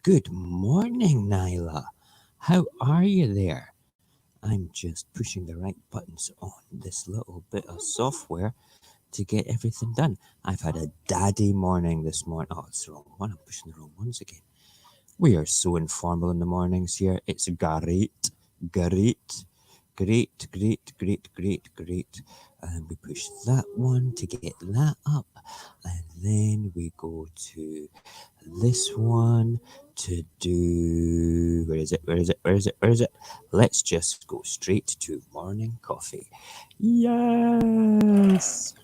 Good morning, Nyla. How are you there? I'm just pushing the right buttons on this little bit of software to get everything done. I've had a daddy morning this morning. Oh, it's the wrong one. I'm pushing the wrong ones again. We are so informal in the mornings here. It's great, great, great, great, great, great, great. And we push that one to get that up. And then we go to this one to do. Where is it? Where is it? Where is it? Where is it? Let's just go straight to morning coffee. Yes.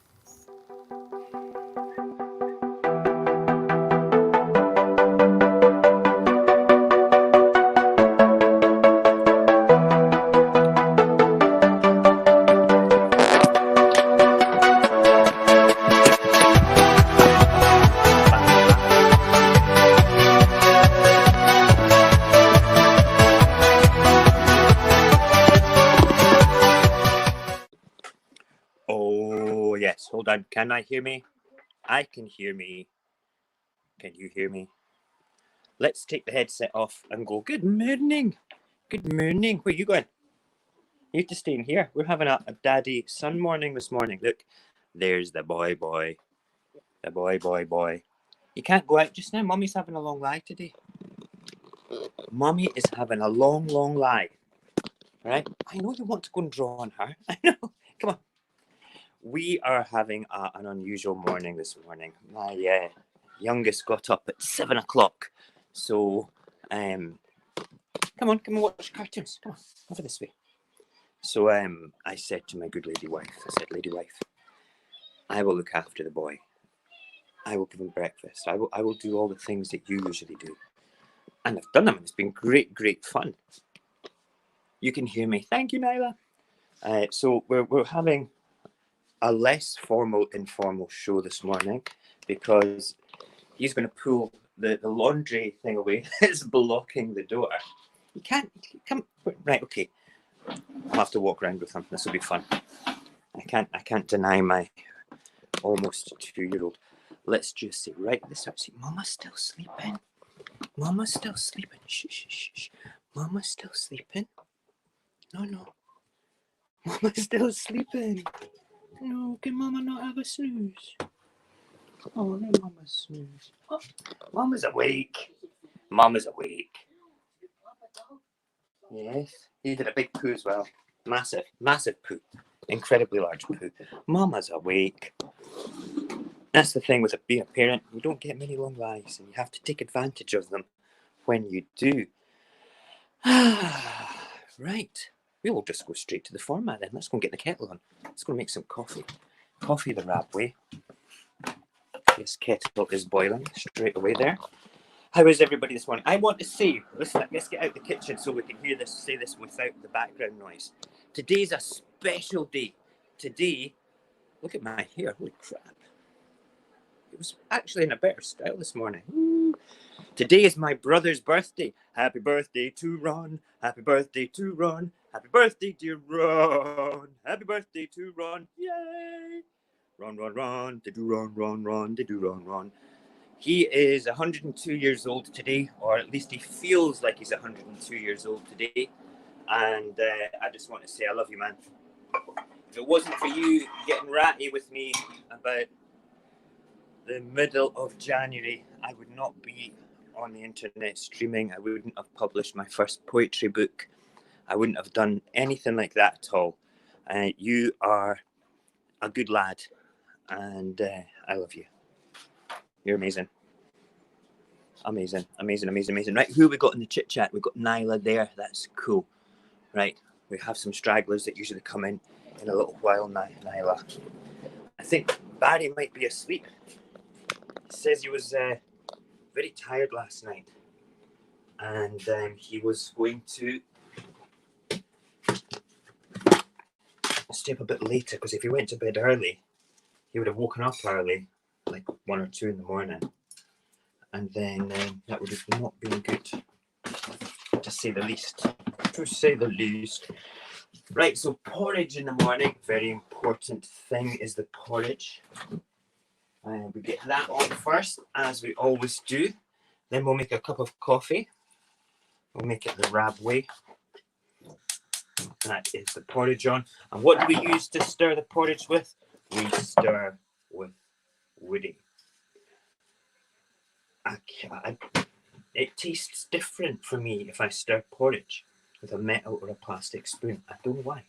Oh, yes. Hold on. Can I hear me? I can hear me. Can you hear me? Let's take the headset off and go, good morning. Good morning. Where are you going? You have to stay in here. We're having a daddy son morning this morning. Look, there's the boy. The boy. You can't go out just now. Mummy's having a long lie today. Mummy is having a long lie. Right? I know you want to go and draw on her. I know. Come on. We are having an unusual morning this morning. My youngest got up at 7 o'clock. So, come on, watch cartoons. Come on, over this way. So, I said to my good lady wife, lady wife, I will look after the boy. I will give him breakfast. I will do all the things that you usually do. And I've done them, and it's been great fun. You can hear me. Thank you, Nyla. So we're having a less formal, informal show this morning because he's going to pull the laundry thing away. It's blocking the door. You can't come right. Okay, I'll have to walk around with him. This will be fun. I can't deny my almost 2-year-old. Let's just say right at the start. See, Mama's still sleeping. Mama's still sleeping. Shh. Mama's still sleeping. No. Mama's still sleeping. No, can Mama not have a snooze? Oh, let Mama snooze. Oh, Mama's awake. Mama's awake. Yes, he did a big poo as well. Massive poo. Incredibly large poo. Mama's awake. That's the thing with being a parent. You don't get many long lives, and you have to take advantage of them when you do. Right. We will just go straight to the format then. Let's go and get the kettle on. Let's go and make some coffee. Coffee the RAB way. This kettle is boiling straight away there. How is everybody this morning? I want to say, listen, let's get out the kitchen so we can say this without the background noise. Today's a special day. Today, look at my hair. Holy crap. It was actually in a better style this morning. Woo. Today is my brother's birthday. Happy birthday to Ron. Happy birthday to Ron. Happy birthday, dear Ron. Happy birthday to Ron. Yay. Ron. They do Ron. They do Ron. He is 102 years old today, or at least he feels like he's 102 years old today. And I just want to say I love you, man. If it wasn't for you getting ratty with me about the middle of January, I would not be on the internet streaming. I wouldn't have published my first poetry book. I wouldn't have done anything like that at all. You are a good lad, and I love you. You're amazing. Amazing. Right, who we got in the chit chat? We've got Nyla there. That's cool. Right, we have some stragglers that usually come in a little while. Nyla. I think Barry might be asleep. He says he was very tired last night, and he was going to stay up a bit later because if he went to bed early, he would have woken up early, like 1 or 2 in the morning. and then that would have not been good, to say the least. To say the least. Right, so porridge in the morning. Very important thing is the porridge. We get that on first, as we always do. Then we'll make a cup of coffee. We'll make it the RAB way. That is the porridge on. And what do we use to stir the porridge with? We stir with woody. It tastes different for me if I stir porridge with a metal or a plastic spoon. I don't know why.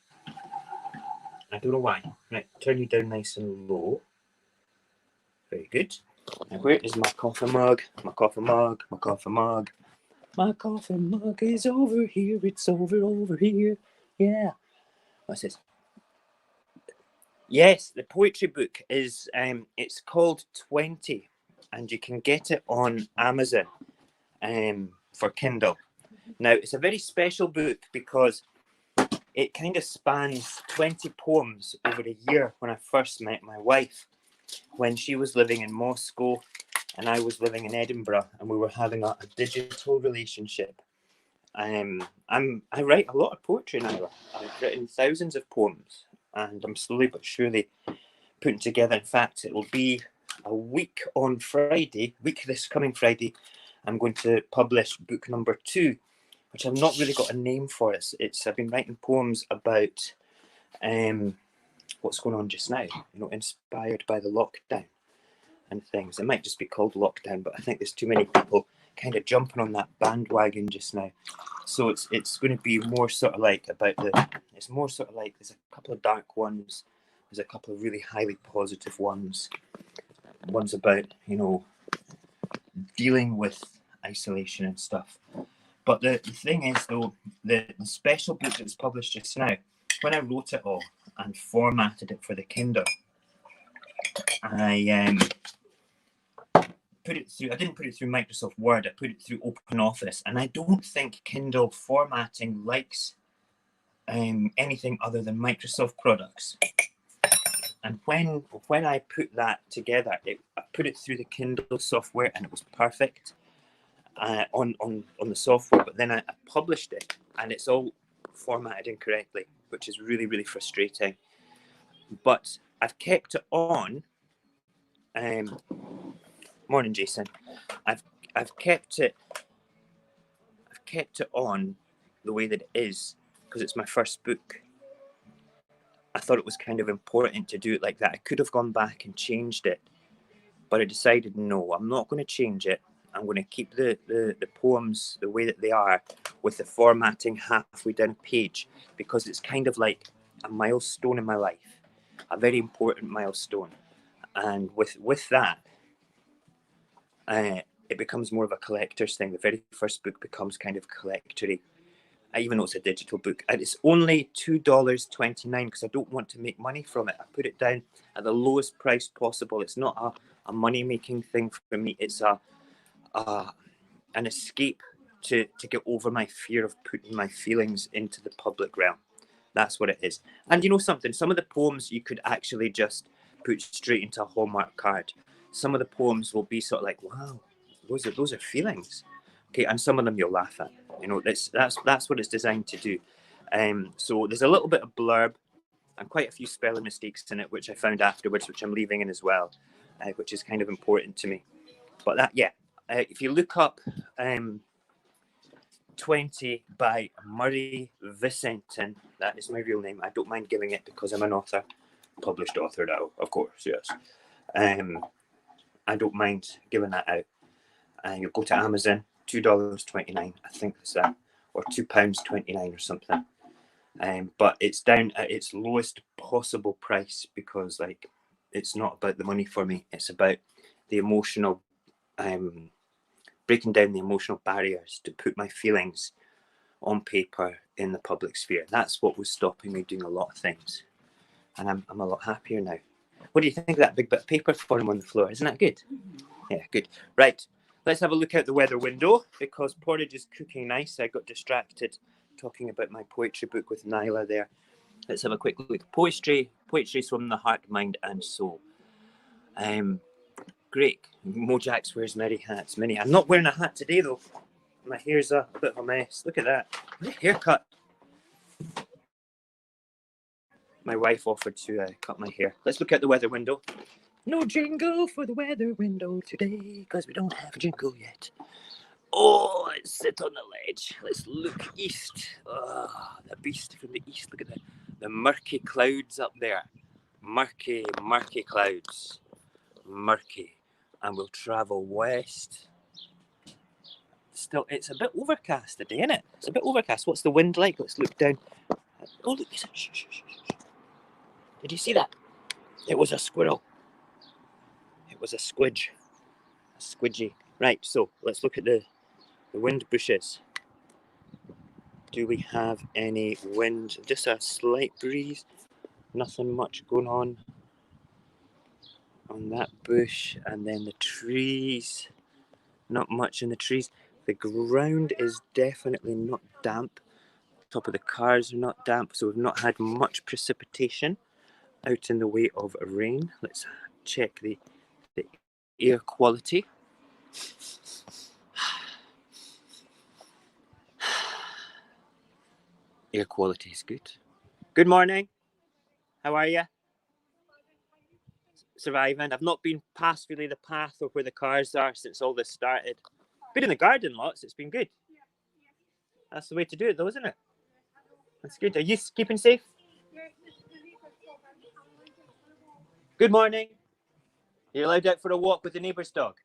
I don't know why. Right, turn you down nice and low. Very good. Now where is my coffee mug? My coffee mug, my coffee mug. My coffee mug is over here. It's over here. Yeah. What's this? Yes, the poetry book is, it's called 20, and you can get it on Amazon for Kindle. Now, it's a very special book because it kind of spans 20 poems over a year when I first met my wife, when she was living in Moscow and I was living in Edinburgh, and we were having a digital relationship. I write a lot of poetry now. I've written thousands of poems, and I'm slowly but surely putting together. In fact, it will be a week on Friday, this coming Friday, I'm going to publish book number 2, which I've not really got a name for. I've been writing poems about what's going on just now, inspired by the lockdown and things. It might just be called Lockdown, but I think there's too many people kind of jumping on that bandwagon just now. So it's going to be more sort of like there's a couple of dark ones, there's a couple of really highly positive ones about, dealing with isolation and stuff. But the thing is, though, the special book that's published just now, when I wrote it all and formatted it for the Kindle, I didn't put it through Microsoft Word, I put it through OpenOffice, and I don't think Kindle formatting likes anything other than Microsoft products. And when I put that together, I put it through the Kindle software, and it was perfect on the software. But then I published it, and it's all formatted incorrectly, which is really, really frustrating. But I've kept it on. Morning, Jason. I've kept it on the way that it is because it's my first book. I thought it was kind of important to do it like that. I could have gone back and changed it, but I decided no, I'm not going to change it. I'm going to keep the poems the way that they are, with the formatting halfway down a page, because it's kind of like a milestone in my life, a very important milestone. And with that, it becomes more of a collector's thing. The very first book becomes kind of collectory, even though it's a digital book. And it's only $2.29 because I don't want to make money from it. I put it down at the lowest price possible. It's not a money-making thing for me. It's an escape to get over my fear of putting my feelings into the public realm. That's what it is. And you know something? Some of the poems you could actually just put straight into a Hallmark card. Some of the poems will be sort of like, wow, those are feelings. Okay, and some of them you'll laugh at. That's what it's designed to do. So there's a little bit of blurb and quite a few spelling mistakes in it, which I found afterwards, which I'm leaving in as well, which is kind of important to me. But that, yeah, if you look up 20 by Murray Vicentin, that is my real name. I don't mind giving it because I'm an author, published author now, of course, yes. I don't mind giving that out. You'll go to Amazon, $2.29, I think that's that, or £2.29 or something. But it's down at its lowest possible price because, like, it's not about the money for me. It's about the emotional, breaking down the emotional barriers to put my feelings on paper in the public sphere. That's what was stopping me doing a lot of things. And I'm a lot happier now. What do you think of that big bit of paper for him on the floor? Isn't that good? Yeah, good. Right, let's have a look out the weather window because porridge is cooking nice. I got distracted talking about my poetry book with Nyla there. Let's have a quick look. Poetry is from the heart, mind and soul. Great. Mojax wears many hats. Many. I'm not wearing a hat today though. My hair's a bit of a mess. Look at that. What a haircut. My wife offered to cut my hair. Let's look out the weather window. No jingle for the weather window today because we don't have a jingle yet. Oh, let's sit on the ledge. Let's look east. Oh, the beast from the east. Look at the murky clouds up there. Murky, murky clouds. Murky. And we'll travel west. Still, it's a bit overcast today, isn't it? It's a bit overcast. What's the wind like? Let's look down. Oh, look. Shh, shh, shh, shh. Did you see that? It was a squirrel. It was a squidge. A squidgy. Right, so let's look at the wind bushes. Do we have any wind? Just a slight breeze. Nothing much going on that bush. And then the trees. Not much in the trees. The ground is definitely not damp. Top of the cars are not damp, so we've not had much precipitation out in the way of rain. Let's check the air quality. Air quality is good. Good morning. How are you? Surviving. I've not been past really the path of where the cars are since all this started. Been in the garden lots. It's been good. That's the way to do it though, isn't it? That's good. Are you keeping safe? Good morning. You're allowed out for a walk with the neighbour's dog.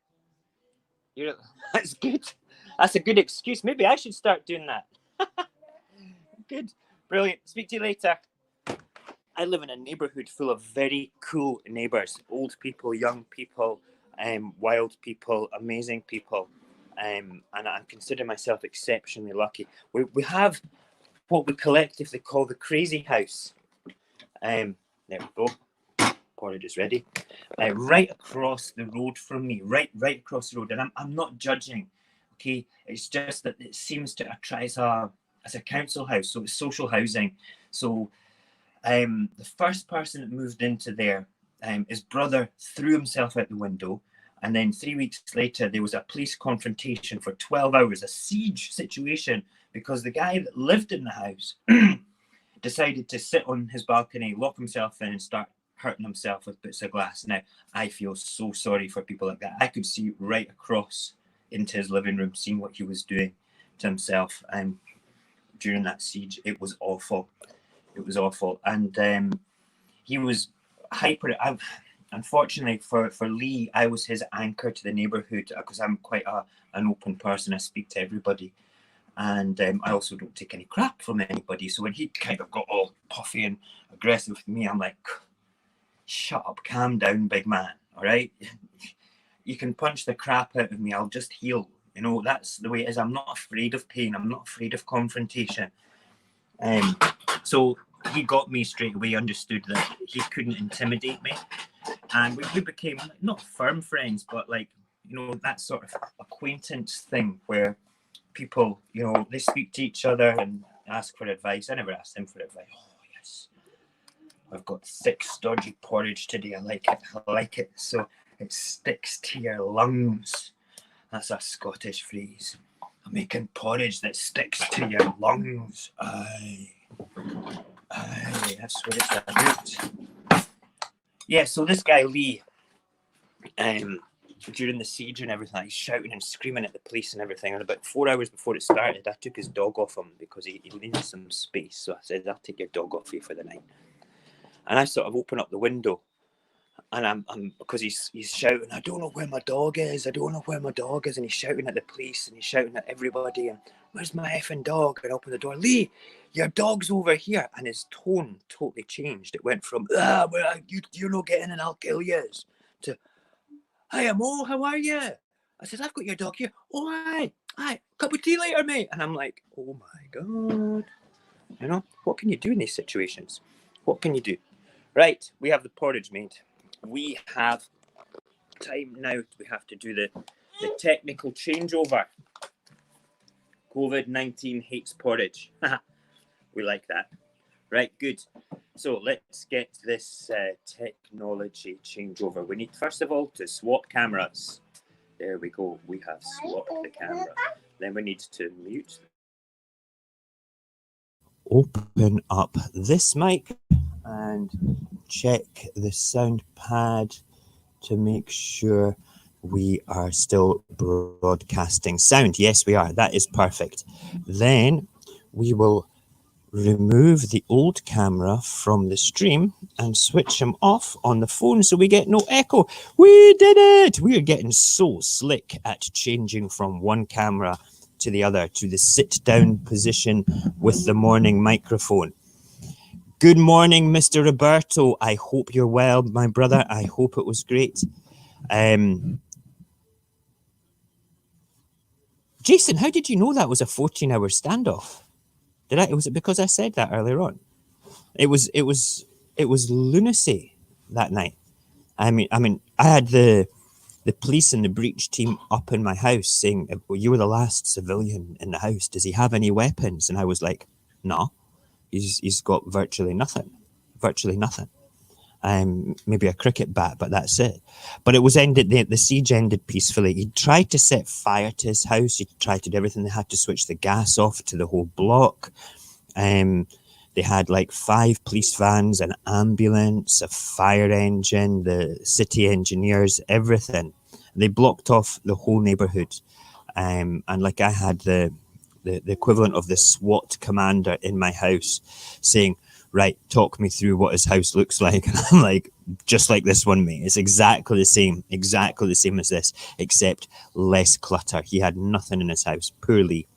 That's good. That's a good excuse. Maybe I should start doing that. Good. Brilliant. Speak to you later. I live in a neighbourhood full of very cool neighbours. Old people, young people, wild people, amazing people. And I consider myself exceptionally lucky. We have what we collectively call the crazy house. There we go. Porridge is ready. Right across the road from me, right across the road. And I'm not judging, okay? It's just that it seems to attract as a council house, so it's social housing. So the first person that moved into there, his brother threw himself out the window. And then 3 weeks later, there was a police confrontation for 12 hours, a siege situation, because the guy that lived in the house decided to sit on his balcony, lock himself in and start hurting himself with bits of glass. Now, I feel so sorry for people like that. I could see right across into his living room, seeing what he was doing to himself during that siege. It was awful. It was awful. And he was hyper. Unfortunately for Lee, I was his anchor to the neighbourhood because I'm quite an open person. I speak to everybody. And I also don't take any crap from anybody. So when he kind of got all puffy and aggressive with me, I'm like, shut up, calm down, big man, all right? You can punch the crap out of me, I'll just heal. You know, that's the way it is. I'm not afraid of pain. I'm not afraid of confrontation. So he got me straight away, understood that he couldn't intimidate me. And we became not firm friends, but like, you know, that sort of acquaintance thing where people, you know, they speak to each other and ask for advice. I never asked him for advice. Oh, yes. I've got thick, stodgy porridge today. I like it. I like it. So it sticks to your lungs. That's a Scottish phrase. I'm making porridge that sticks to your lungs. Aye. Aye. That's what it's about. Yeah, so this guy, Lee, during the siege and everything, he's shouting and screaming at the police and everything. And about 4 hours before it started, I took his dog off him because he needed some space. So I said, I'll take your dog off you for the night. And I sort of open up the window, and I'm because he's shouting, I don't know where my dog is. I don't know where my dog is. And he's shouting at the police and he's shouting at everybody. And where's my effing dog? And I open the door. Lee, your dog's over here. And his tone totally changed. It went from you're not getting and I'll kill you to, hi, Mo, how are you? I said, I've got your dog here. Oh, aye, cup of tea later, mate. And I'm like, oh my God. You know, what can you do in these situations? What can you do? Right, we have the porridge made. We have time now. We have to do the technical changeover. COVID-19 hates porridge. We like that. Right, good. So let's get this technology changeover. We need, first of all, to swap cameras. There we go. We have swapped the camera. Then we need to mute. Open up this mic and check the sound pad to make sure we are still broadcasting sound. Yes, we are. That is perfect. Then we will remove the old camera from the stream and switch them off on the phone so we get no echo. We did it! We are getting so slick at changing from one camera to the other, to the sit-down position with the morning microphone. Good morning, Mr. Roberto. I hope you're well, my brother. I hope it was great. Jason, how did you know that was a 14-hour standoff? Was it because I said that earlier on? It was lunacy that night. I mean, I had the police and the breach team up in my house saying, well, you were the last civilian in the house. Does he have any weapons? And I was like, no, he's got virtually nothing. Maybe a cricket bat, but that's it. But it was ended, the siege ended peacefully. He tried to set fire to his house. He tried to do everything. They had to switch the gas off to the whole block. They had like 5 police vans, an ambulance, a fire engine, the city engineers, everything. They blocked off the whole neighborhood. And like I had the equivalent of the SWAT commander in my house saying, right, talk me through what his house looks like. And I'm like, just like this one, mate. It's exactly the same as this, except less clutter. He had nothing in his house. Poorly.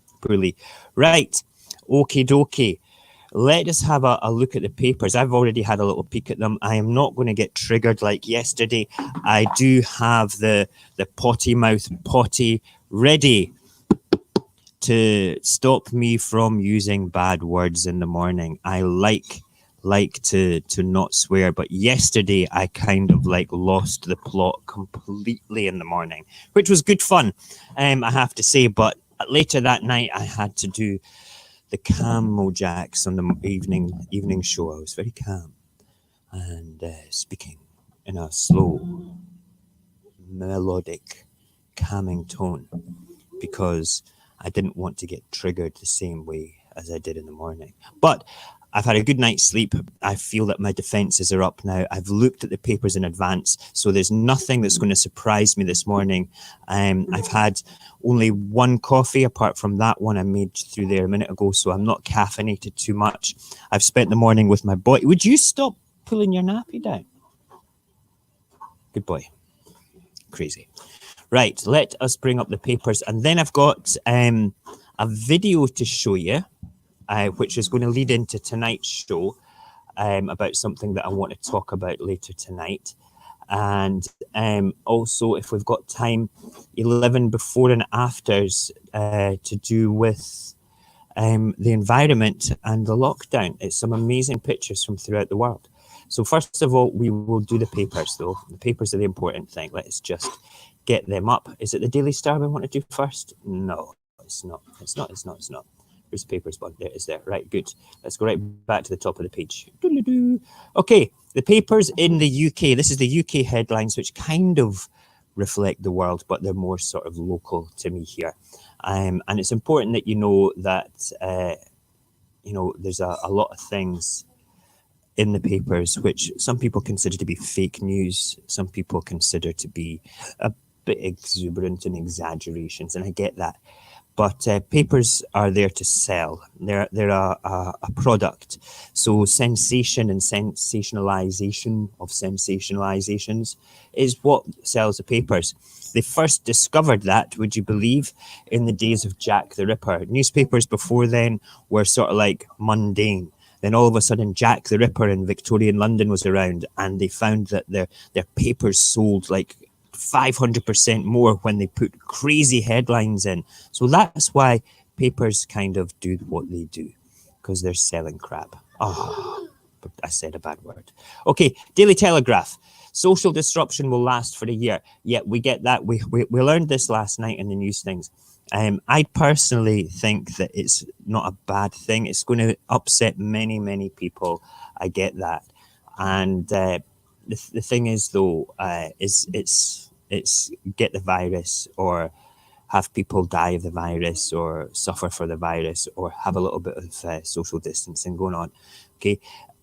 Right. Okie dokie. Let us have a look at the papers. I've already had a little peek at them. I am not going to get triggered like yesterday. I do have the potty mouth potty ready to stop me from using bad words in the morning. I like to not swear, but yesterday I kind of like lost the plot completely in the morning, which was good fun, I have to say. But later that night I had to do the calm Mojax on the evening show. I was very calm and speaking in a slow, melodic, calming tone because I didn't want to get triggered the same way as I did in the morning. But I've had a good night's sleep. I feel that my defenses are up now. I've looked at the papers in advance, so there's nothing that's going to surprise me this morning. I've had only one coffee apart from that one I made through there a minute ago, so I'm not caffeinated too much. I've spent the morning with my boy. Would you stop pulling your nappy down? Good boy. Crazy. Right, let us bring up the papers, and then I've got a video to show you, which is going to lead into tonight's show, about something that I want to talk about later tonight. And also, if we've got time, 11 before and afters to do with the environment and the lockdown. It's some amazing pictures from throughout the world. So first of all, we will do the papers, though. The papers are the important thing. Let's just get them up. Is it the Daily Star we want to do first? No, it's not. It's not. Where's the papers button? There it is there. Right, good. Let's go right back to the top of the page. Okay, the papers in the UK. This is the UK headlines, which kind of reflect the world, but they're more sort of local to me here. And it's important that you know that, there's a lot of things in the papers which some people consider to be fake news. Some people consider to be a bit exuberant and exaggerations, and I get that. But papers are there to sell. They're a product. So sensation and sensationalization of sensationalizations is what sells the papers. They first discovered that, would you believe, in the days of Jack the Ripper. Newspapers before then were sort of like mundane. Then all of a sudden, Jack the Ripper in Victorian London was around, and they found that their papers sold like 500% more when they put crazy headlines in. So that's why papers kind of do what they do, because they're selling crap. Oh, but I said a bad word. Okay, Daily Telegraph. Social disruption will last for a year. Yeah, we get that. We learned this last night in the news things. I personally think that it's not a bad thing. It's going to upset many people. I get that. And the thing is, though, it's get the virus or have people die of the virus or suffer for the virus or have a little bit of social distancing going on. Okay.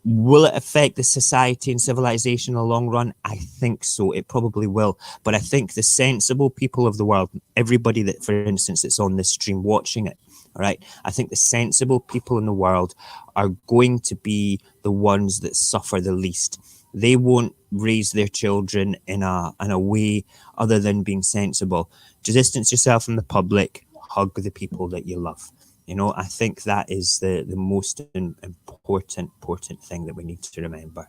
Will it affect the society and civilization in the long run? I think so. It probably will. But I think the sensible people of the world, everybody that, for instance, that's on this stream watching it, all right, I think the sensible people in the world are going to be the ones that suffer the least. They won't raise their children in a way other than being sensible. Just distance yourself from the public, hug the people that you love. You know, I think that is the most important thing that we need to remember.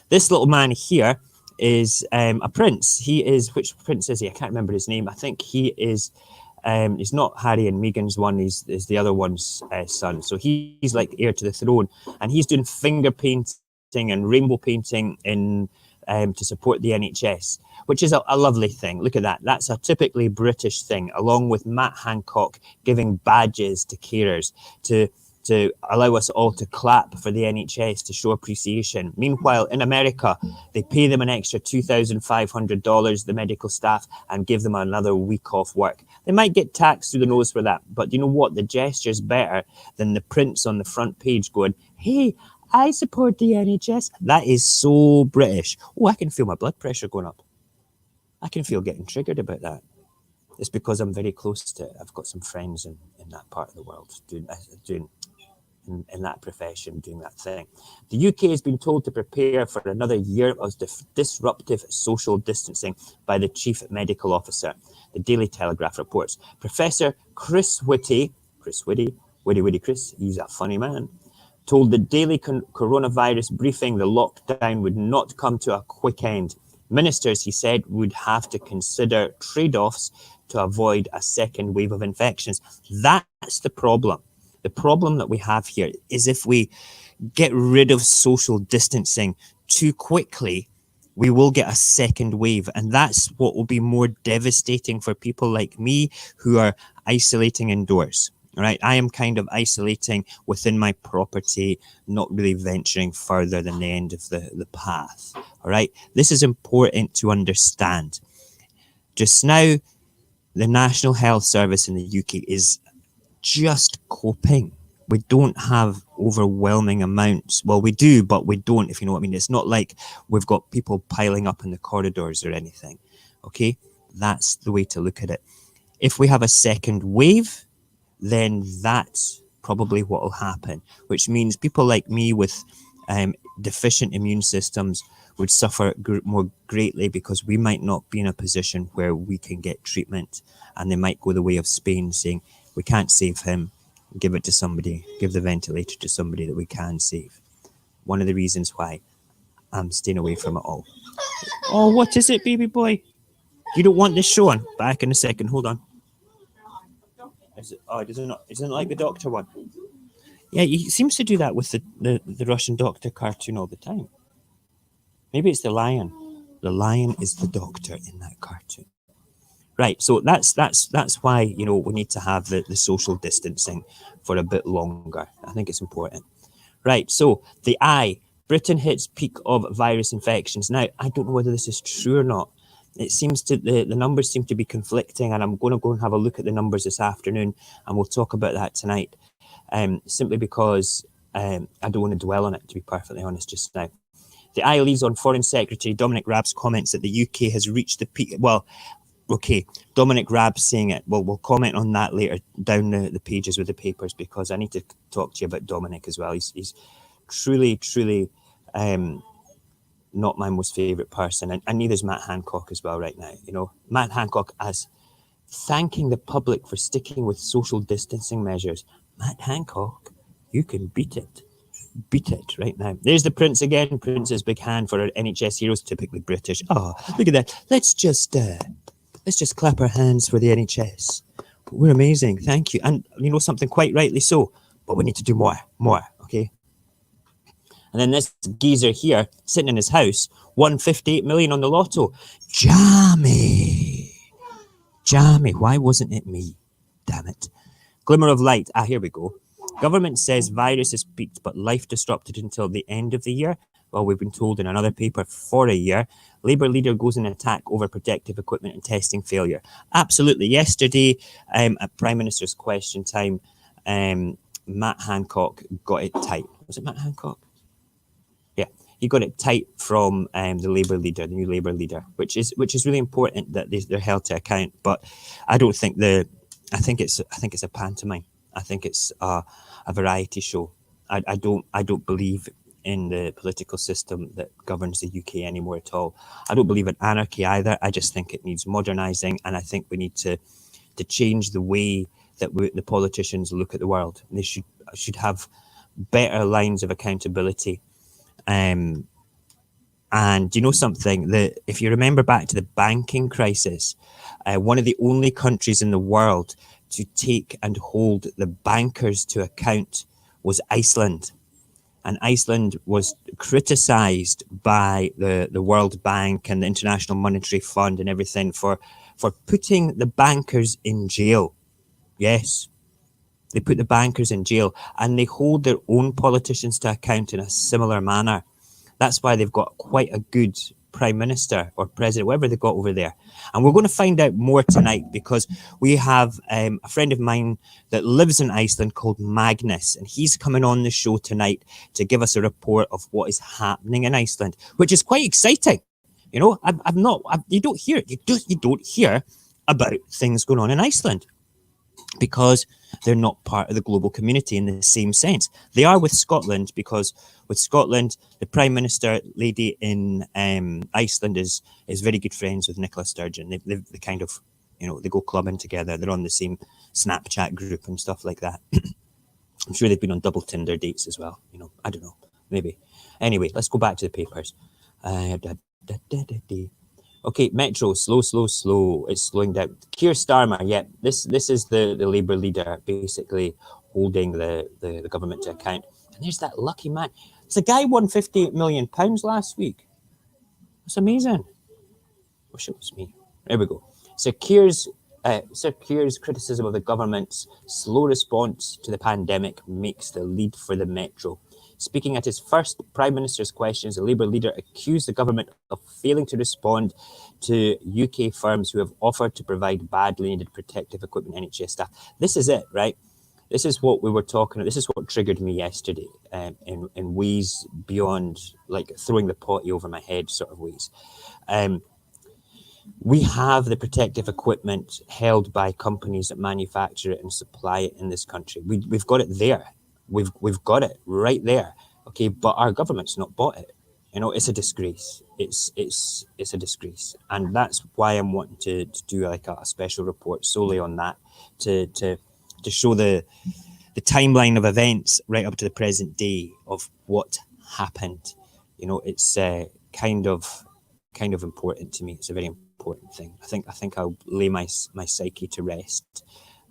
This little man here is a prince. He is, which prince is he? I can't remember his name. I think he is, he's not Harry and Meghan's one, he's the other one's son. So he's like heir to the throne, and he's doing finger painting and rainbow painting in to support the NHS, which is a lovely thing. Look at that. That's a typically British thing, along with Matt Hancock giving badges to carers to allow us all to clap for the NHS to show appreciation. Meanwhile, in America, they pay them an extra $2,500, the medical staff, and give them another week off work. They might get taxed through the nose for that, but you know what? The gesture's better than the prince on the front page going, hey, I support the NHS. That is so British. Oh, I can feel my blood pressure going up. I can feel getting triggered about that. It's because I'm very close to it. I've got some friends in that part of the world doing in that profession, doing that thing. The UK has been told to prepare for another year of disruptive social distancing by the Chief Medical Officer. The Daily Telegraph reports. Professor Chris Whitty, Chris, he's a funny man, told the Daily Coronavirus Briefing the lockdown would not come to a quick end. Ministers, he said, would have to consider trade-offs to avoid a second wave of infections. That's the problem. The problem that we have here is if we get rid of social distancing too quickly, we will get a second wave. And that's what will be more devastating for people like me who are isolating indoors. All right, I am kind of isolating within my property, not really venturing further than the end of the path. All right, this is important to understand. Just now, the National Health Service in the UK is just coping. We don't have overwhelming amounts. Well, we do, but we don't, if you know what I mean. It's not like we've got people piling up in the corridors or anything. Okay, that's the way to look at it. If we have a second wave, then that's probably what will happen, which means people like me with deficient immune systems would suffer more greatly because we might not be in a position where we can get treatment, and they might go the way of Spain saying, we can't save him, give it to somebody, give the ventilator to somebody that we can save. One of the reasons why I'm staying away from it all. Oh, what is it, baby boy? You don't want this show on? Back in a second, hold on. Is it, oh, does it not? Isn't it like the Doctor one? Yeah, he seems to do that with the Russian Doctor cartoon all the time. Maybe it's the lion. The lion is the Doctor in that cartoon. Right, so that's why, you know, we need to have the social distancing for a bit longer. I think it's important. Right, so the I, Britain hits peak of virus infections. Now, I don't know whether this is true or not. It seems to, the numbers seem to be conflicting, and I'm going to go and have a look at the numbers this afternoon, and we'll talk about that tonight, simply because I don't want to dwell on it, to be perfectly honest, just now. The I leads on Foreign Secretary Dominic Raab's comments that the UK has reached the peak. Well, okay, Dominic Raab saying it. Well, we'll comment on that later down the pages with the papers, because I need to talk to you about Dominic as well. He's truly not my most favourite person, and neither is Matt Hancock as well right now. You know, Matt Hancock as thanking the public for sticking with social distancing measures. Matt Hancock, you can beat it right now. There's the Prince again. Prince's big hand for our NHS heroes, typically British. Oh, look at that. Let's just clap our hands for the NHS. We're amazing. Thank you. And you know something, quite rightly so, but we need to do more, okay? And then this geezer here, sitting in his house, won 58 million on the lotto. Jammy. Why wasn't it me? Damn it. Glimmer of light. Here we go. Government says virus has peaked, but life disrupted until the end of the year. Well, we've been told in another paper for a year. Labour leader goes in attack over protective equipment and testing failure. Absolutely. Yesterday, at Prime Minister's question time, Matt Hancock got it tight. Was it Matt Hancock? Yeah, he got it tight from the Labour leader, the new Labour leader, which is really important that they're held to account. But I don't think I think it's a pantomime. I think it's a variety show. I don't believe in the political system that governs the UK anymore at all. I don't believe in anarchy either. I just think it needs modernising, and I think we need to change the way that the politicians look at the world. And they should have better lines of accountability. And you know something, that if you remember back to the banking crisis, one of the only countries in the world to take and hold the bankers to account was Iceland. And Iceland was criticised by the World Bank and the International Monetary Fund and everything for putting the bankers in jail. Yes, they put the bankers in jail, and they hold their own politicians to account in a similar manner. That's why they've got quite a good prime minister or president, whatever they got over there. And we're going to find out more tonight, because we have a friend of mine that lives in Iceland called Magnus, and he's coming on the show tonight to give us a report of what is happening in Iceland, which is quite exciting. You know, you don't hear about things going on in Iceland, because they're not part of the global community in the same sense. They are with Scotland, because with Scotland, the Prime Minister lady in Iceland is very good friends with Nicola Sturgeon. They kind of, you know, they go clubbing together. They're on the same Snapchat group and stuff like that. I'm sure they've been on double Tinder dates as well. You know, I don't know, maybe. Anyway, let's go back to the papers. Okay, Metro, slow. It's slowing down. Keir Starmer, yeah, this is the Labour leader basically holding the government to account. And there's that lucky man. The guy won £58 million last week. That's amazing. Wish it was me. There we go. Sir Keir's criticism of the government's slow response to the pandemic makes the lead for the Metro. Speaking at his first Prime Minister's questions, the Labour leader accused the government of failing to respond to UK firms who have offered to provide badly needed protective equipment and NHS staff. This is it, right? This is what we were talking about. This is what triggered me yesterday in ways beyond like throwing the potty over my head sort of ways. We have the protective equipment held by companies that manufacture it and supply it in this country. We've got it there. We've got it right there. Okay, but our government's not bought it. You know, it's a disgrace. It's a disgrace, and that's why I'm wanting to do like a special report solely on that to show the timeline of events right up to the present day of what happened. You know, it's kind of important to me. It's a very important thing. I think I'll lay my psyche to rest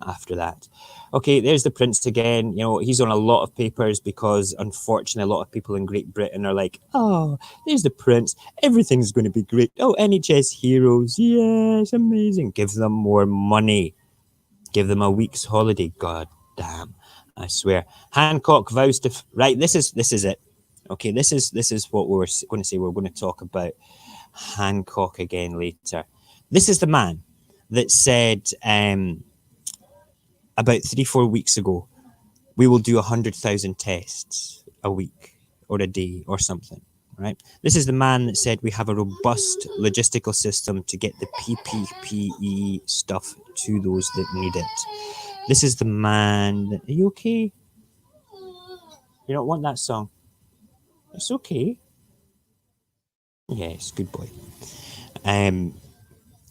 after that. Okay, there's the Prince again. You know, he's on a lot of papers because unfortunately a lot of people in Great Britain are like, oh, there's the Prince, everything's going to be great. Oh, NHS heroes, yes, amazing. Give them more money, give them a week's holiday. God damn, I swear. Hancock vows to right, this is it. Okay, this is what we're going to say. We're going to talk about Hancock again later. This is the man that said about 3-4 weeks ago, we will do 100,000 tests a week or a day or something, right? This is the man that said we have a robust logistical system to get the PPE stuff to those that need it. This is the man. Are you okay? You don't want that song? It's okay. Yes, good boy.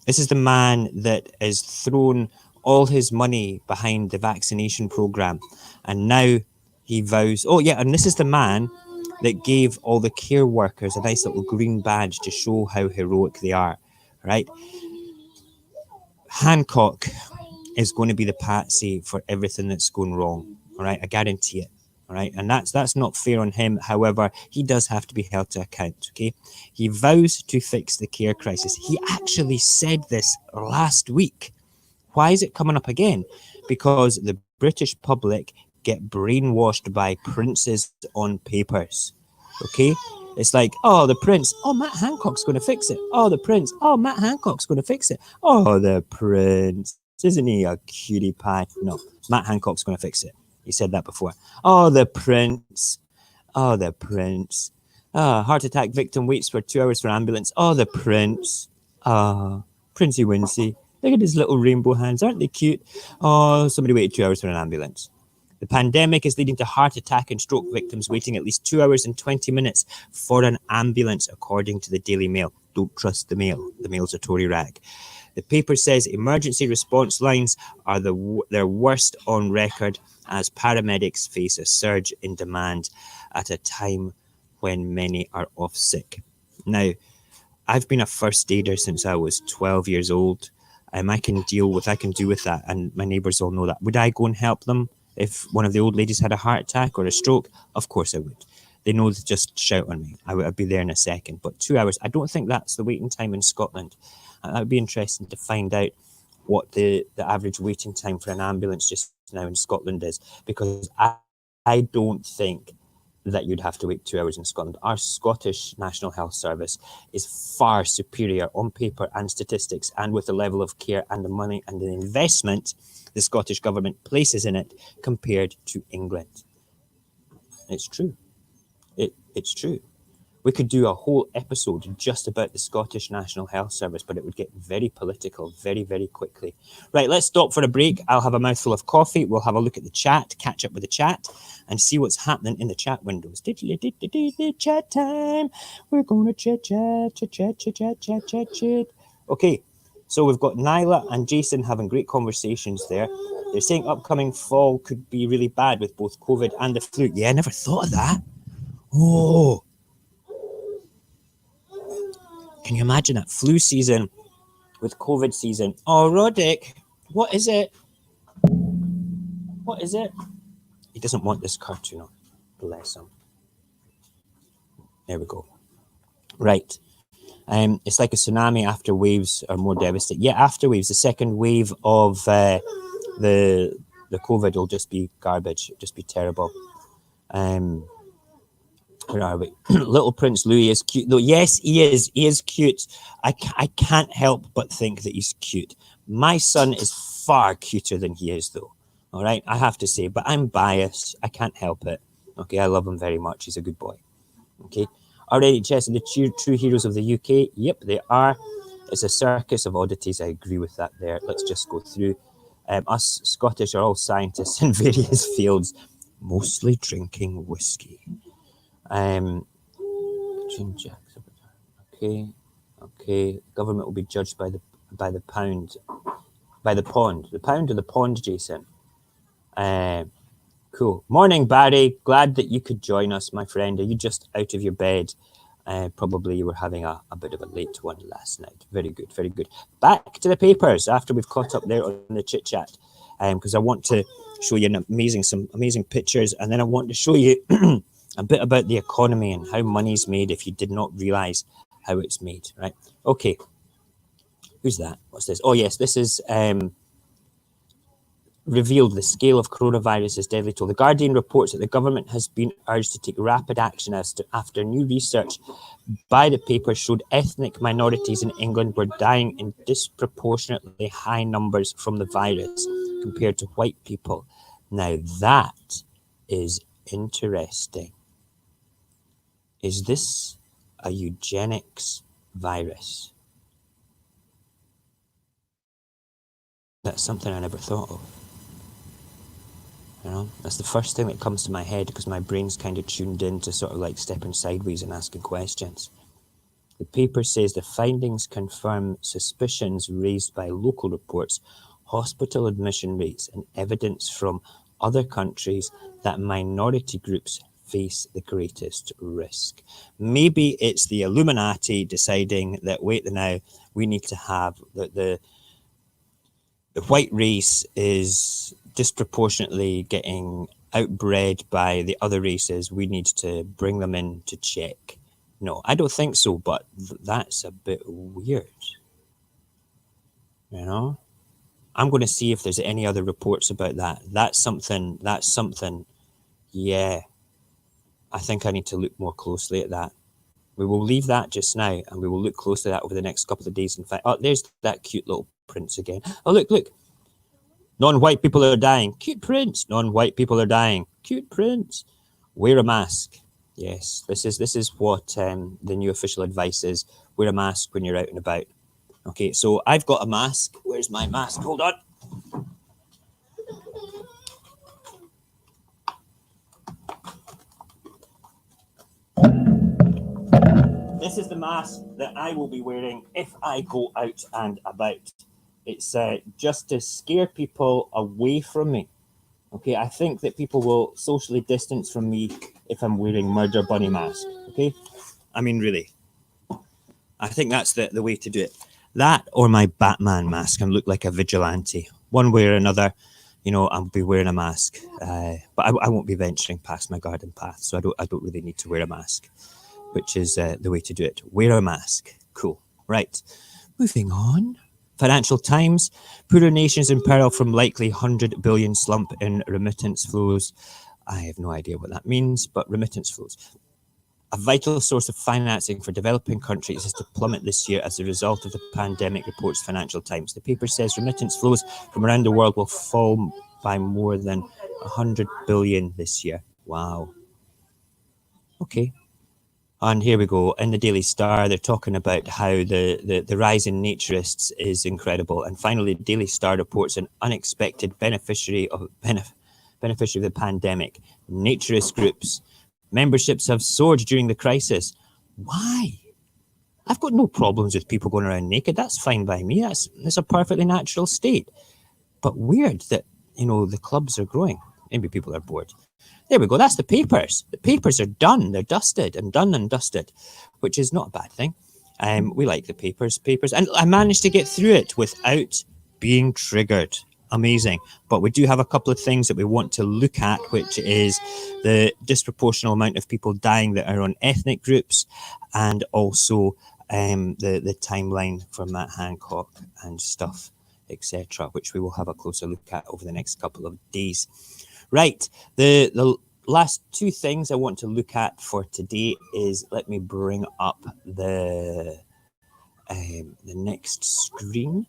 This is the man that has thrown all his money behind the vaccination program, and now he vows. Oh yeah, and this is the man that gave all the care workers a nice little green badge to show how heroic they are, right? Hancock is going to be the patsy for everything that's going wrong, all right? I guarantee it. All right, and that's not fair on him. However, he does have to be held to account. Okay, he vows to fix the care crisis. He actually said this last week. Why is it coming up again? Because the British public get brainwashed by princes on papers. Okay, it's like, oh, the prince, oh, Matt Hancock's going to fix it. Oh, the prince, oh, Matt Hancock's going to fix it. Oh, the prince, isn't he a cutie pie? No, Matt Hancock's going to fix it. He said that before. Oh, the prince. Oh, the prince. Heart attack victim waits for 2 hours for ambulance. Oh, the prince. Princey Wincy. Look at his little rainbow hands. Aren't they cute? Oh, somebody waited 2 hours for an ambulance. The pandemic is leading to heart attack and stroke victims waiting at least 2 hours and 20 minutes for an ambulance, according to the Daily Mail. Don't trust the Mail. The Mail's a Tory rag. The paper says emergency response lines are their worst on record as paramedics face a surge in demand at a time when many are off sick. Now, I've been a first aider since I was 12 years old. I can do with that, and my neighbours all know that. Would I go and help them if one of the old ladies had a heart attack or a stroke? Of course I would. They know to just shout on me. I'd be there in a second. But 2 hours, I don't think that's the waiting time in Scotland. That would be interesting to find out what the average waiting time for an ambulance just now in Scotland is, because I don't think that you'd have to wait 2 hours in Scotland. Our Scottish National Health Service is far superior on paper and statistics, and with the level of care and the money and the investment the Scottish government places in it compared to England. It's true. It's true. We could do a whole episode just about the Scottish National Health Service, but it would get very political very, very quickly. Right, let's stop for a break. I'll have a mouthful of coffee. We'll have a look at the chat, catch up with the chat, and see what's happening in the chat windows. Chat time. We're going to chat. Okay, so we've got Nyla and Jason having great conversations there. They're saying upcoming fall could be really bad with both COVID and the flu. Yeah, I never thought of that. Oh, can you imagine that flu season with COVID season? Oh, Roddick, what is it? What is it? He doesn't want this cartoon on. Bless him. There we go. Right. It's like a tsunami. After waves are more devastating. Yeah, after waves, the second wave of the COVID will just be garbage. It'll just be terrible. Where are we? Little Prince Louis is cute, though. Yes, he is. He is cute. I can't help but think that he's cute. My son is far cuter than he is, though. All right, I have to say, but I'm biased. I can't help it. Okay, I love him very much. He's a good boy. Okay. Are NHS the true heroes of the UK? Yep, they are. It's a circus of oddities. I agree with that there. Let's just go through. Us Scottish are all scientists in various fields, mostly drinking whiskey. Okay. Government will be judged by the pound, by the pond. The pound or the pond, Jason? Cool. Morning, Barry. Glad that you could join us, my friend. Are you just out of your bed? Probably you were having a bit of a late one last night. Very good, very good. Back to the papers after we've caught up there on the chit chat, because I want to show you some amazing pictures, and then I want to show you a bit about the economy and how money's made if you did not realize how it's made, right? Okay. Who's that? What's this? Oh, yes, this is revealed the scale of coronavirus is deadly toll. The Guardian reports that the government has been urged to take rapid action after new research by the paper showed ethnic minorities in England were dying in disproportionately high numbers from the virus compared to white people. Now that is interesting. Is this a eugenics virus? That's something I never thought of. You know, that's the first thing that comes to my head because my brain's kind of tuned in to sort of like stepping sideways and asking questions. The paper says the findings confirm suspicions raised by local reports, hospital admission rates, and evidence from other countries that minority groups face the greatest risk. Maybe it's the Illuminati deciding that, wait now, we need to have the white race is disproportionately getting outbred by the other races, we need to bring them in to check. No, I don't think so, but that's a bit weird. You know? I'm going to see if there's any other reports about that. That's something, yeah. I think I need to look more closely at that. We will leave that just now, and we will look closely at that over the next couple of days. In fact, oh, there's that cute little prince again. Oh, look. Non-white people are dying. Cute prince. Non-white people are dying. Cute prince. Wear a mask. Yes, this is what the new official advice is. Wear a mask when you're out and about. Okay, so I've got a mask. Where's my mask? Hold on. This is the mask that I will be wearing if I go out and about. It's just to scare people away from me. Okay, I think that people will socially distance from me if I'm wearing Murder Bunny mask. Okay, I mean, really. I think that's the way to do it. That or my Batman mask and look like a vigilante. One way or another, you know, I'll be wearing a mask. But I won't be venturing past my garden path, so I don't really need to wear a mask, which is the way to do it. Wear a mask. Cool. Right. Moving on. Financial Times. Poorer nations in peril from likely 100 billion slump in remittance flows. I have no idea what that means, but remittance flows. A vital source of financing for developing countries is to plummet this year as a result of the pandemic, reports Financial Times. The paper says remittance flows from around the world will fall by more than 100 billion this year. Wow. Okay. And here we go. In the Daily Star, they're talking about how the rise in naturists is incredible. And finally, the Daily Star reports an unexpected beneficiary of the pandemic. Naturist groups. Memberships have soared during the crisis. Why? I've got no problems with people going around naked. That's fine by me. That's a perfectly natural state. But weird that, you know, the clubs are growing. Maybe people are bored. There we go. That's the papers. The papers are done. They're dusted and done and dusted, which is not a bad thing. We like the papers. And I managed to get through it without being triggered. Amazing. But we do have a couple of things that we want to look at, which is the disproportional amount of people dying that are on ethnic groups, and also the timeline from Matt Hancock and stuff, etc., which we will have a closer look at over the next couple of days. Right. The last two things I want to look at for today is, let me bring up the next screen.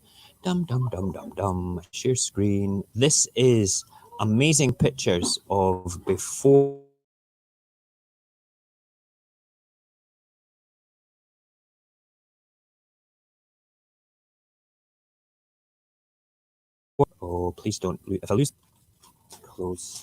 Share screen. This is amazing pictures of before. Oh, please don't. If I lose, close.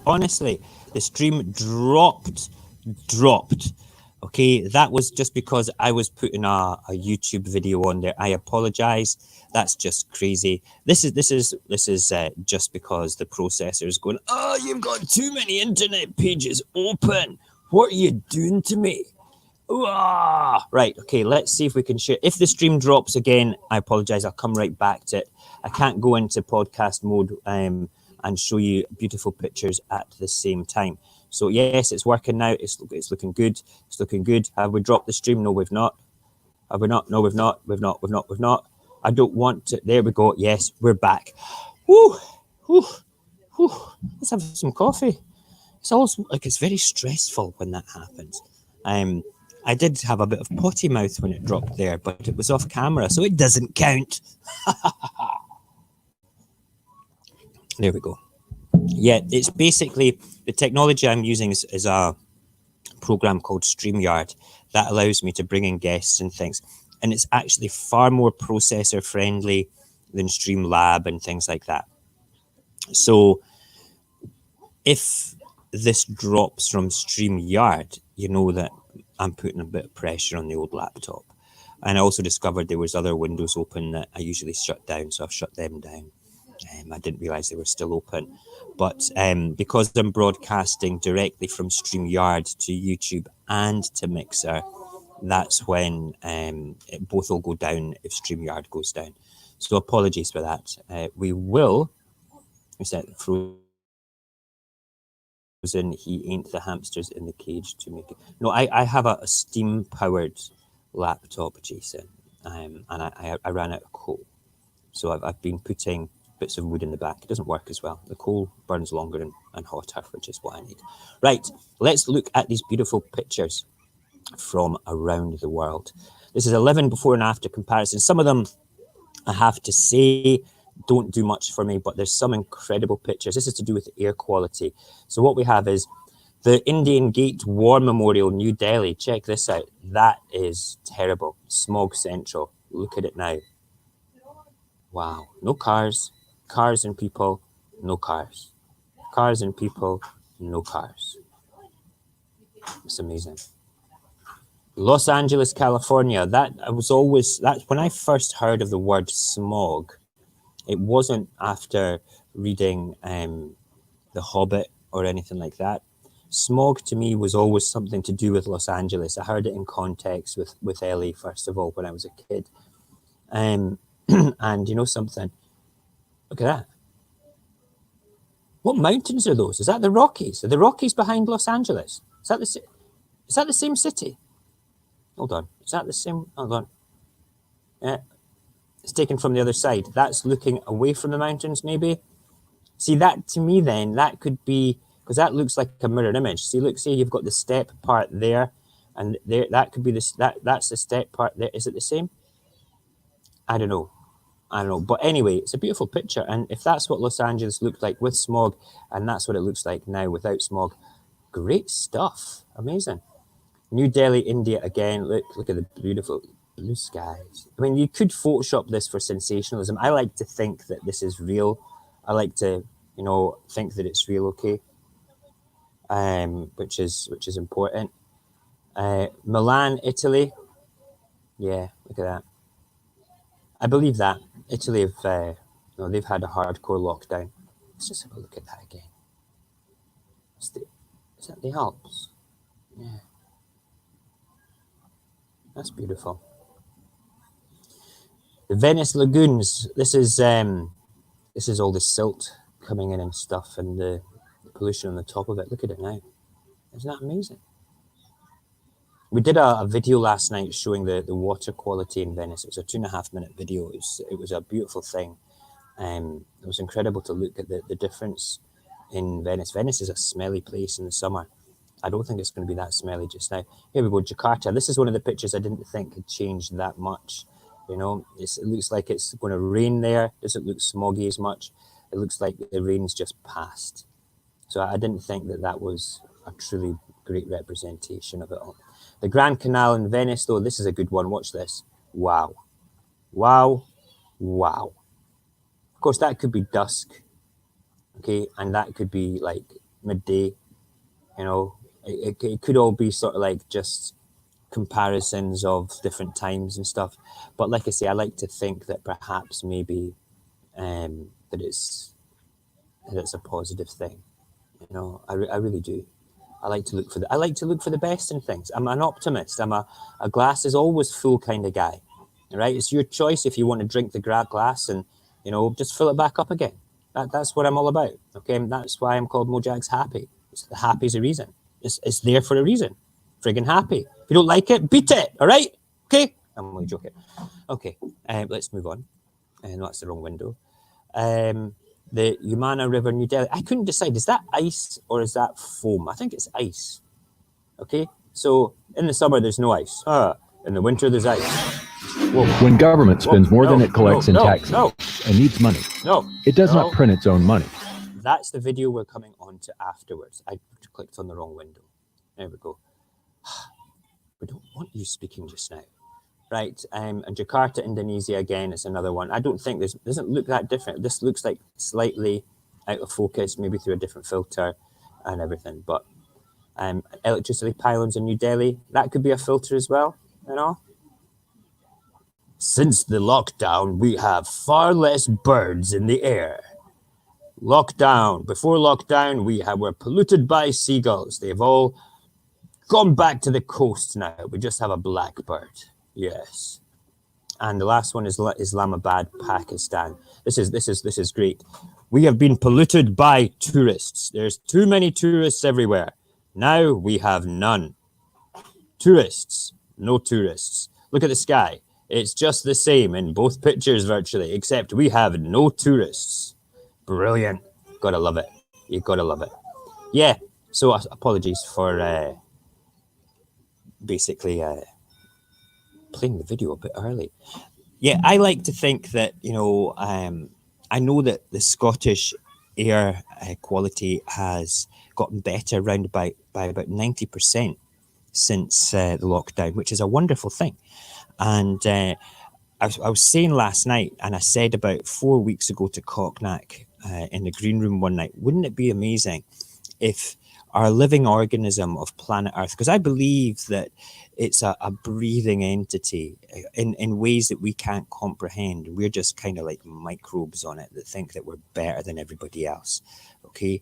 Honestly, the stream dropped. Okay, that was just because I was putting a YouTube video on there. I apologize. That's just crazy. This is just because the processor is going, oh, you've got too many internet pages open. What are you doing to me? Right, okay, let's see if we can share. If the stream drops again, I apologize. I'll come right back to it. I can't go into podcast mode. and show you beautiful pictures at the same time. So yes, it's working now. It's looking good. It's looking good. Have we dropped the stream? No, we've not. Have we not? No, we've not. We've not. I don't want to. There we go. Yes, we're back. Woo, woo, woo. Let's have some coffee. It's also like it's very stressful when that happens. I did have a bit of potty mouth when it dropped there, but it was off camera, so it doesn't count. There we go. Yeah, it's basically the technology I'm using is a program called StreamYard that allows me to bring in guests and things. And it's actually far more processor friendly than Streamlab and things like that. So if this drops from StreamYard, you know that I'm putting a bit of pressure on the old laptop. And I also discovered there was other windows open that I usually shut down, so I've shut them down. I didn't realize they were still open. But because I'm broadcasting directly from StreamYard to YouTube and to Mixer, that's when it both will go down if StreamYard goes down. So apologies for that. We will reset Frozen. He ain't the hamsters in the cage to make it. No, I have a steam-powered laptop, Jason, and I ran out of coal. So I've been putting bits of wood in the back. It doesn't work as well. The coal burns longer and hotter, which is what I need. Right, let's look at these beautiful pictures from around the world. This is 11 before and after comparison. Some of them, I have to say, don't do much for me, but there's some incredible pictures. This is to do with air quality. So what we have is the Indian Gate War Memorial, New Delhi. Check this out. That is terrible. Smog central. Look at it now. Wow. No cars. Cars and people, no cars. Cars and people, no cars. It's amazing. Los Angeles, California. That when I first heard of the word smog, it wasn't after reading The Hobbit or anything like that. Smog to me was always something to do with Los Angeles. I heard it in context with Ellie, first of all, when I was a kid. And you know something? Look at that. What mountains are those? Is that the Rockies? Are the Rockies behind Los Angeles? Is that the same city? Hold on. Is that the same? Hold on. Yeah. It's taken from the other side. That's looking away from the mountains, maybe. See, that to me then, that could be, because that looks like a mirror image. See, look, see, you've got the step part there, and there, that could be that's the step part there. Is it the same? I don't know. But anyway, it's a beautiful picture. And if that's what Los Angeles looked like with smog, and that's what it looks like now without smog, great stuff. Amazing. New Delhi, India again. Look at the beautiful blue skies. I mean, you could Photoshop this for sensationalism. I like to think that this is real. I like to, think that it's real, okay? Which is important. Milan, Italy. Yeah, look at that. I believe that. Italy have, they've had a hardcore lockdown. Let's just have a look at that again. Is that the Alps? Yeah. That's beautiful. The Venice lagoons. This is all the silt coming in and stuff, and the pollution on the top of it. Look at it now. Isn't that amazing? We did a video last night showing the water quality in Venice. It was a 2.5 minute video. It was a beautiful thing. It was incredible to look at the difference in Venice. Venice is a smelly place in the summer. I don't think it's going to be that smelly just now. Here we go, Jakarta. This is one of the pictures I didn't think had changed that much. It looks like it's going to rain there. Doesn't look smoggy as much. It looks like the rain's just passed. So I didn't think that was a truly great representation of it all. The Grand Canal in Venice, though, this is a good one. Watch this. Wow. Wow. Wow. Of course, that could be dusk, okay? And that could be like midday, It could all be sort of like just comparisons of different times and stuff. But like I say, I like to think that perhaps maybe that it's a positive thing. I really do. I like to look for the best in things. I'm an optimist. I'm a glass is always full kind of guy. Right? It's your choice if you want to drink the glass and just fill it back up again. That's what I'm all about. Okay, and that's why I'm called Mojax Happy. The happy's a reason. It's there for a reason. Friggin' happy. If you don't like it, beat it. All right? Okay. I'm only joking. Okay, let's move on. And that's the wrong window. The Yamuna River, New Delhi. I couldn't decide. Is that ice or is that foam? I think it's ice. Okay, so in the summer there's no ice. In the winter there's ice. Whoa. When government spends more than it collects in taxes and needs money, it does not print its own money. That's the video we're coming on to afterwards. I clicked on the wrong window. There we go. We don't want you speaking just now. Right, and Jakarta, Indonesia again is another one. I don't think this doesn't look that different. This looks like slightly out of focus, maybe through a different filter and everything. But electricity pylons in New Delhi, that could be a filter as well, you know. Since the lockdown, we have far less birds in the air. Lockdown. Before lockdown, we were polluted by seagulls. They've all gone back to the coast now. We just have a blackbird. Yes. And the last one is Islamabad, Pakistan. This is great. We have been polluted by tourists. There's too many tourists everywhere. Now we have none. Tourists, no tourists. Look at the sky. It's just the same in both pictures virtually, except we have no tourists. Brilliant. Gotta love it. You gotta love it. Yeah. So apologies for basically playing the video a bit early. Yeah, I like to think that, you know, I know that the Scottish air quality has gotten better around by about 90% since the lockdown, which is a wonderful thing. And I was saying last night, and I said about 4 weeks ago to Cocknack in the green room one night, wouldn't it be amazing if our living organism of planet Earth, because I believe that it's a breathing entity in ways that we can't comprehend. We're just kind of like microbes on it that think that we're better than everybody else. Okay.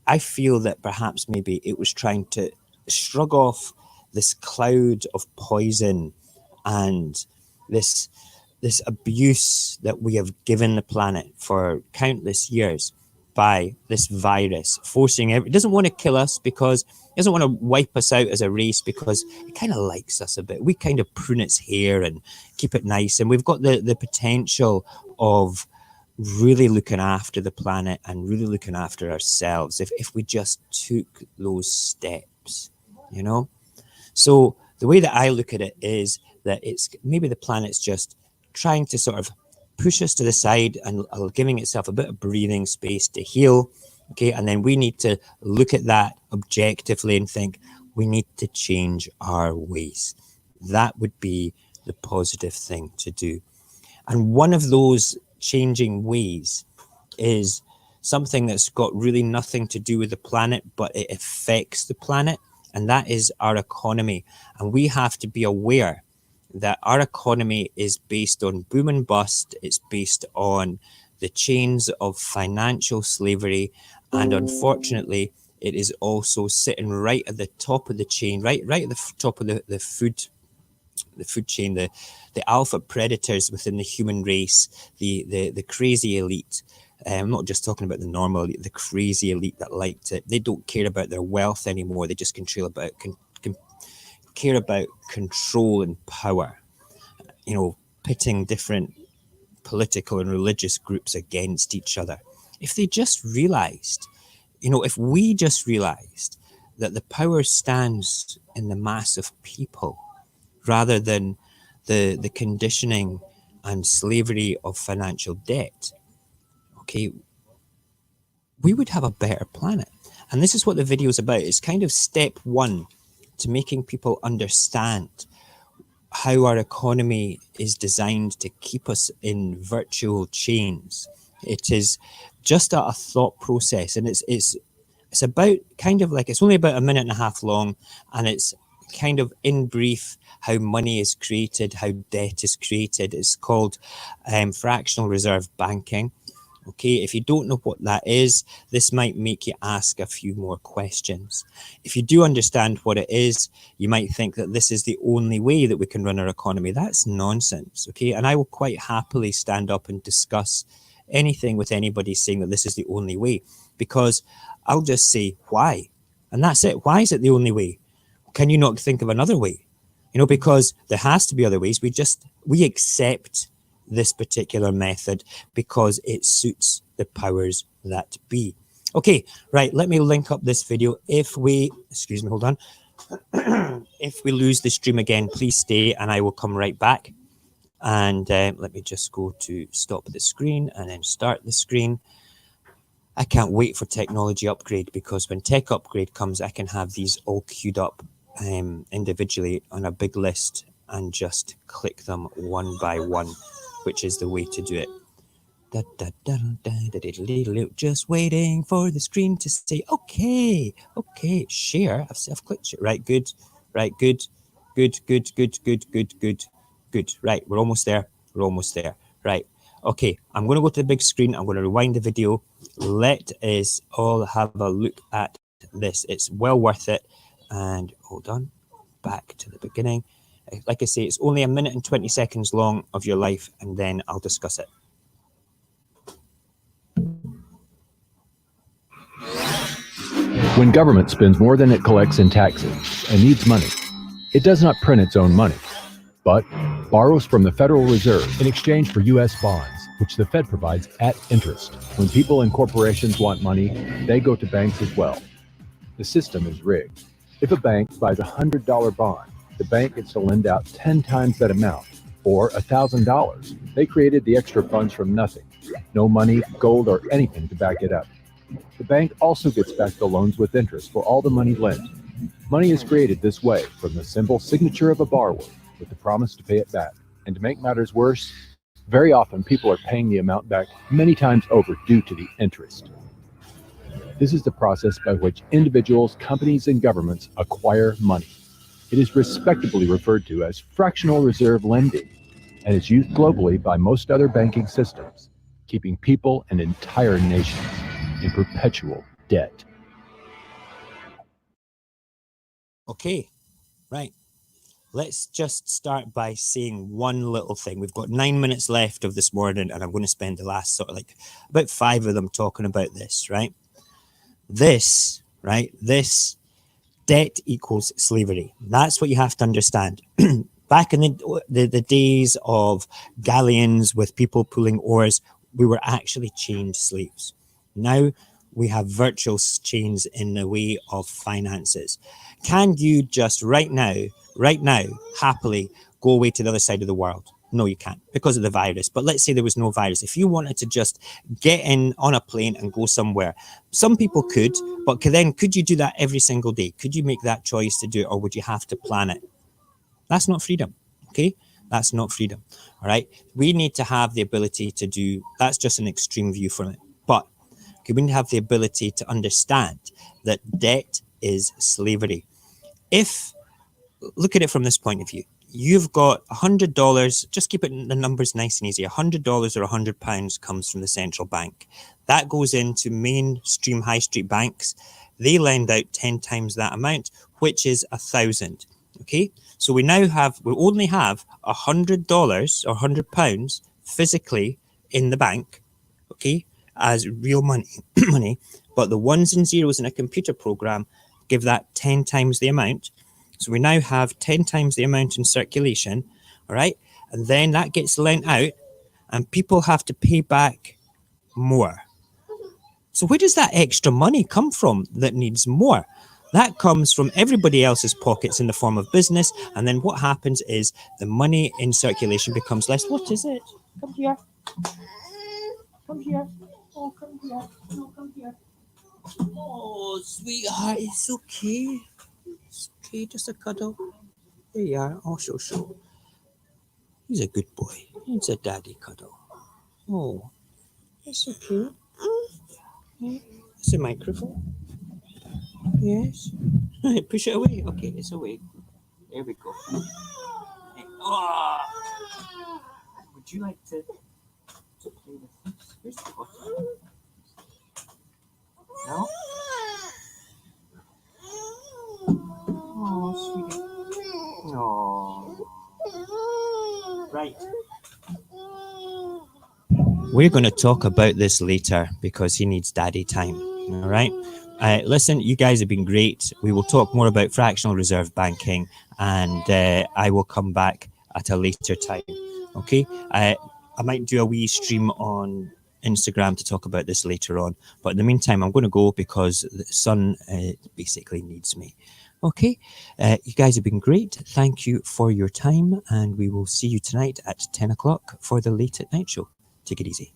I feel that perhaps maybe it was trying to shrug off this cloud of poison and this abuse that we have given the planet for countless years by this virus, forcing it doesn't want to kill us because it doesn't want to wipe us out as a race, because it kind of likes us a bit. We kind of prune its hair and keep it nice, and we've got the potential of really looking after the planet and really looking after ourselves if we just took those steps, you know. So the way that I look at it is that it's maybe the planet's just trying to sort of push us to the side and giving itself a bit of breathing space to heal. Okay, and then we need to look at that objectively and think we need to change our ways. That would be the positive thing to do. And one of those changing ways is something that's got really nothing to do with the planet, but it affects the planet, and that is our economy. And we have to be aware that our economy is based on boom and bust. It's based on the chains of financial slavery. And unfortunately, it is also sitting right at the top of the chain, right at the top of the food chain, the alpha predators within the human race, the crazy elite. I'm not just talking about the normal elite, the crazy elite that like to, they don't care about their wealth anymore. They just care about control and power, you know, pitting different political and religious groups against each other. If they just realized, you know, if we just realized that the power stands in the mass of people rather than the conditioning and slavery of financial debt, okay, we would have a better planet. And this is what the video is about. It's kind of step one to making people understand how our economy is designed to keep us in virtual chains. It is just a thought process, and it's about kind of like, it's only about a minute and a half long, and it's kind of in brief how money is created, how debt is created. It's called fractional reserve banking. Okay, if you don't know what that is, this might make you ask a few more questions. If you do understand what it is, you might think that this is the only way that we can run our economy. That's nonsense, okay? And I will quite happily stand up and discuss anything with anybody saying that this is the only way, because I'll just say why, and that's it. Why is it the only way? Can you not think of another way? Because there has to be other ways. We accept this particular method because it suits the powers that be. Okay, right, let me link up this video. If we, excuse me, hold on. If we lose the stream again, please stay and I will come right back. And let me just go to stop the screen and then start the screen. I can't wait for technology upgrade, because when tech upgrade comes, I can have these all queued up individually on a big list and just click them one by one, which is the way to do it. Just waiting for the screen to say okay, share. I've clicked it. Right, good. Right, good. Right, we're almost there. Right, okay, I'm going to go to the big screen. I'm going to rewind the video. Let us all have a look at this. It's well worth it. And hold on, back to the beginning. Like I say, it's only 1 minute and 20 seconds long of your life, and then I'll discuss it. When government spends more than it collects in taxes and needs money, it does not print its own money, but borrows from the Federal Reserve in exchange for U.S. bonds, which the Fed provides at interest. When people and corporations want money, they go to banks as well. The system is rigged. If a bank buys a $100 bond, the bank gets to lend out 10 times that amount, or $1,000. They created the extra funds from nothing. No money, gold, or anything to back it up. The bank also gets back the loans with interest for all the money lent. Money is created this way from the simple signature of a borrower with the promise to pay it back. And to make matters worse, very often people are paying the amount back many times over due to the interest. This is the process by which individuals, companies, and governments acquire money. It is respectably referred to as fractional reserve lending and is used globally by most other banking systems, keeping people and entire nations in perpetual debt. Okay, right. Let's just start by saying one little thing. We've got 9 minutes left of this morning, and I'm going to spend the last sort of like about 5 of them talking about this, right? This debt equals slavery. That's what you have to understand. Back in the days of galleons with people pulling oars, we were actually chained slaves. Now we have virtual chains in the way of finances. Can you just right now, happily go away to the other side of the world? No, you can't, because of the virus. But let's say there was no virus. If you wanted to just get in on a plane and go somewhere, some people could, but then could you do that every single day? Could you make that choice to do it, or would you have to plan it? That's not freedom, okay? That's not freedom, all right? We need to have the ability to do, that's just an extreme view from it. But we need to have the ability to understand that debt is slavery. If, look at it from this point of view, you've got $100, just keep it in the numbers nice and easy. $100 or £100 comes from the central bank. That goes into mainstream high street banks. They lend out 10 times that amount, which is 1,000. Okay, so we only have $100 or £100 physically in the bank, okay, as real money, but the ones and zeros in a computer program give that 10 times the amount. So we now have 10 times the amount in circulation, all right? And then that gets lent out and people have to pay back more. So where does that extra money come from that needs more? That comes from everybody else's pockets in the form of business. And then what happens is the money in circulation becomes less. What is it? Come here. Come here. Oh, come here. No, come here. Oh, sweetheart, it's okay. It's okay, just a cuddle. There you are. Oh, so. He's a good boy. He's a daddy cuddle. Oh, it's okay. Yeah. It's a microphone. Yes. Push it away. Okay, it's away. There we go. Oh. Would you like to play with this? Where's the bottle? No? Oh, sweetie. Oh. Right. We're going to talk about this later because he needs daddy time. All right. Listen, you guys have been great. We will talk more about fractional reserve banking, and I will come back at a later time. Okay. I might do a wee stream on Instagram to talk about this later on. But in the meantime, I'm going to go because the son basically needs me. Okay. You guys have been great. Thank you for your time. And we will see you tonight at 10 o'clock for the Late at Night show. Take it easy.